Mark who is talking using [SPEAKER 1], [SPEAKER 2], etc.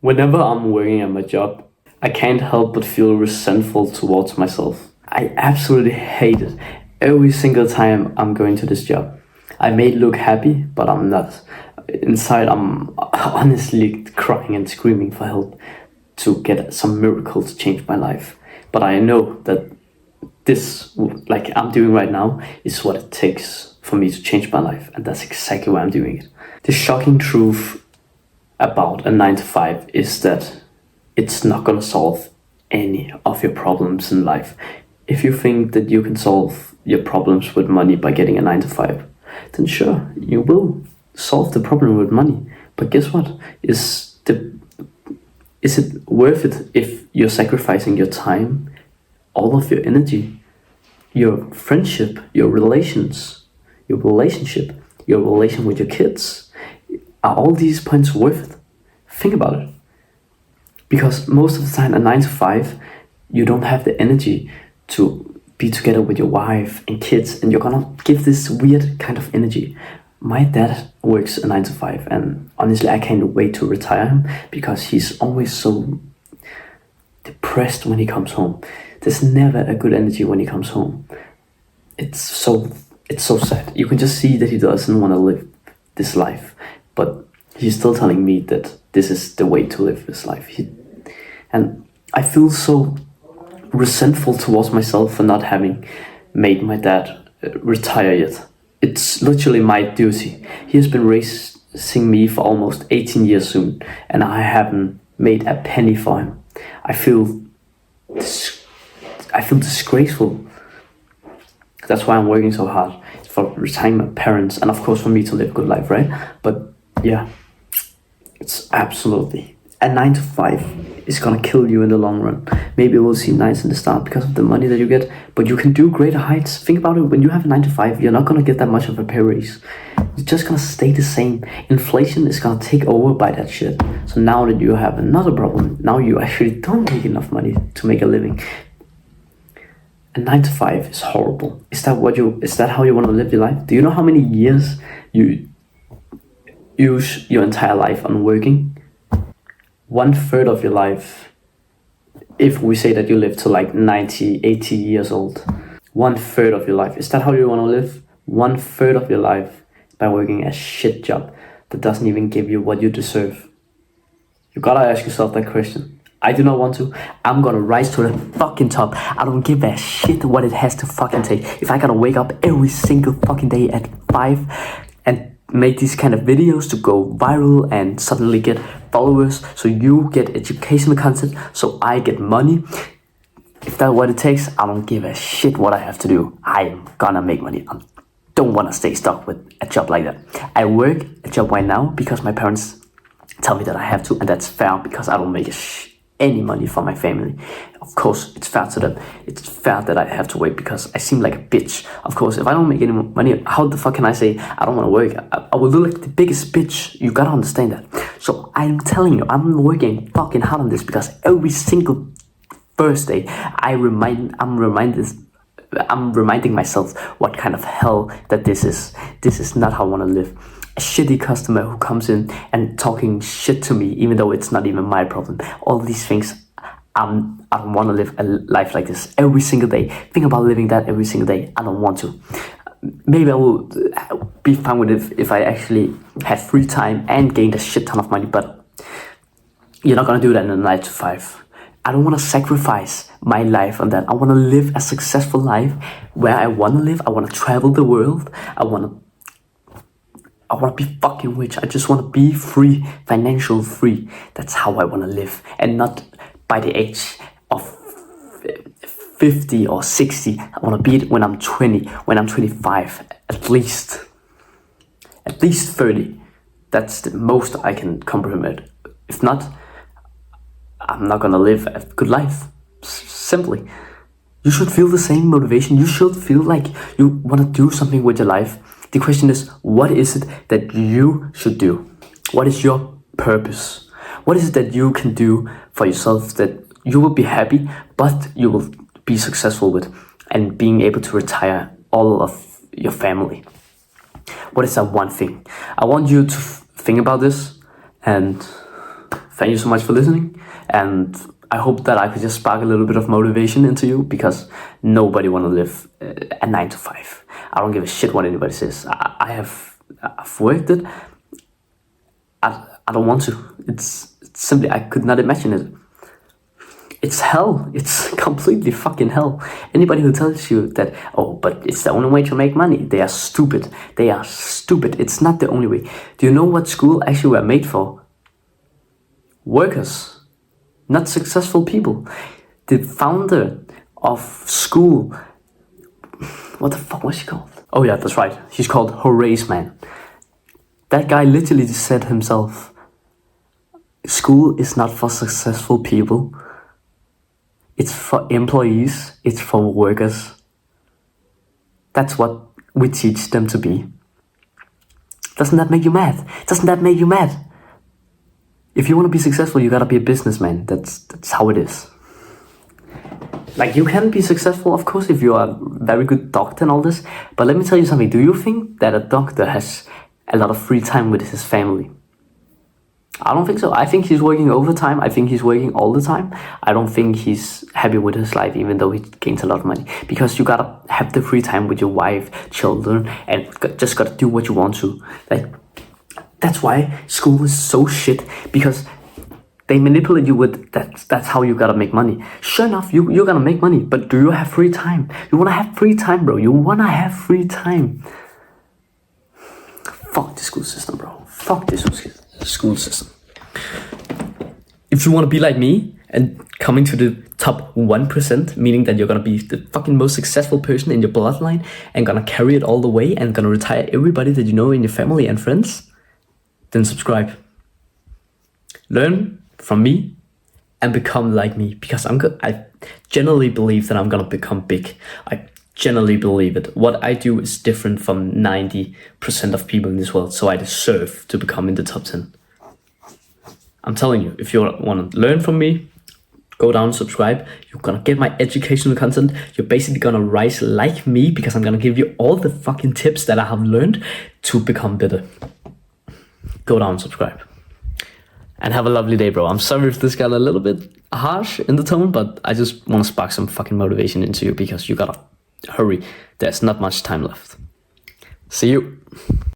[SPEAKER 1] Whenever I'm working at my job, I can't help but feel resentful towards myself. I absolutely hate it every single time I'm going to this job. I may look happy, but I'm not. Inside, I'm honestly crying and screaming for help to get some miracle to change my life. But I know that this, like I'm doing right now, is what it takes for me to change my life, and that's exactly why I'm doing it. The shocking truth about a 9 to 5 is that it's not going to solve any of your problems in life. If you think that you can solve your problems with money by getting a 9 to 5, then sure, you will solve the problem with money. But guess what? Is it worth it if you're sacrificing your time, all of your energy, your friendship, your relationship, your relation with your kids? Are all these points worth it? Think about it. Because most of the time, at 9 to 5, you don't have the energy to be together with your wife and kids, and you're gonna give this weird kind of energy. My dad works a 9 to 5, and honestly, I can't wait to retire him because he's always so depressed when he comes home. There's never a good energy when he comes home. It's so sad. You can just see that he doesn't want to live this life, but he's still telling me that this is the way to live his life. And I feel so resentful towards myself for not having made my dad retire yet. It's literally my duty. He has been raising me for almost 18 years soon, and I haven't made a penny for him. I feel disgraceful. That's why I'm working so hard, for retiring my parents, and of course for me to live a good life, right? But yeah, it's absolutely a 9 to 5 is gonna kill you in the long run. Maybe it will seem nice in the start because of the money that you get, but you can do greater heights. Think about it, when you have a 9 to 5, you're not gonna get that much of a pay raise. It's just gonna stay the same. Inflation is gonna take over by that shit. So now that you have another problem, now you actually don't make enough money to make a living. A 9 to 5 is horrible. Is that how you want to live your life? Do you know how many years you use your entire life on working? 1/3 of your life, if we say that you live to like 90, 80 years old, 1/3 of your life. Is that how you want to live? 1/3 of your life by working a shit job that doesn't even give you what you deserve. You gotta ask yourself that question. I do not want to. I'm gonna rise to the fucking top. I don't give a shit what it has to fucking take. If I gotta wake up every single fucking day at 5 and make these kind of videos to go viral and suddenly get followers, so you get educational content, so I get money. If that's what it takes, I don't give a shit what I have to do. I'm gonna make money. I don't want to stay stuck with a job like that. I work a job right now because my parents tell me that I have to, and that's fair because I don't make any money for my family. Of course, it's fair to them. It's fair that I have to wait because I seem like a bitch. Of course, if I don't make any money, how the fuck can I say I don't want to work? I will look like the biggest bitch. You gotta understand that. So I'm telling you, I'm working fucking hard on this because every single Thursday, I'm reminding myself what kind of hell that this is. This is not how I want to live. A shitty customer who comes in and talking shit to me, even though it's not even my problem. All these things, I don't want to live a life like this every single day. Think about living that every single day. I don't want to. Maybe I will be fine with it if I actually had free time and gained a shit ton of money, but you're not gonna do that in a 9 to 5. I don't want to sacrifice my life on that. I want to live a successful life where I want to live. I want to travel the world. I want to be fucking rich. I just want to be free, financial free. That's how I want to live, and not by the age of 50 or 60. I want to be it when I'm 20, when I'm 25, at least 30. That's the most I can comprehend. If not, I'm not gonna live a good life. Simply. You should feel the same motivation. You should feel like you want to do something with your life. The question is, what is it that you should do? What is your purpose? What is it that you can do for yourself that you will be happy, but you will be successful with, and being able to retire all of your family? What is that one thing? I want you to think about this and thank you so much for listening, and I hope that I could just spark a little bit of motivation into you, because nobody want to live a 9 to 5. I don't give a shit what anybody says. I've worked it. I don't want to. It's simply, I could not imagine it. It's hell. It's completely fucking hell. Anybody who tells you that, oh, but it's the only way to make money, they are stupid. They are stupid. It's not the only way. Do you know what school actually were made for? Workers, not successful people. The founder of school, what the fuck was he called? Oh yeah, that's right. He's called Horace Mann. That guy literally said himself, school is not for successful people. It's for employees, it's for workers. That's what we teach them to be. Doesn't that make you mad? Doesn't that make you mad? If you want to be successful, you gotta be a businessman. That's how it is. Like, you can be successful, of course, if you are a very good doctor and all this. But let me tell you something. Do you think that a doctor has a lot of free time with his family? I don't think so. I think he's working overtime. I think he's working all the time. I don't think he's happy with his life, even though he gains a lot of money. Because you gotta have the free time with your wife, children, and just gotta do what you want to. Like, that's why school is so shit. Because they manipulate you with that's how you gotta make money. Sure enough, you're gonna make money, but do you have free time? You wanna have free time, bro. You wanna have free time. Fuck the school system, bro. Fuck this school system. If you want to be like me and coming to the top 1%, meaning that you're gonna be the fucking most successful person in your bloodline and gonna carry it all the way and gonna retire everybody that you know in your family and friends, then subscribe. Learn from me and become like me, because I generally believe that I'm gonna become big. I generally believe it. What I do is different from 90% of people in this world, so I deserve to become in the top 10. I'm telling you, if you want to learn from me, go down and subscribe. You're gonna get my educational content. You're basically gonna rise like me, because I'm gonna give you all the fucking tips that I have learned to become better. Go down and subscribe. And have a lovely day, bro. I'm sorry if this got a little bit harsh in the tone, but I just want to spark some fucking motivation into you, because you gotta hurry. There's not much time left. See you.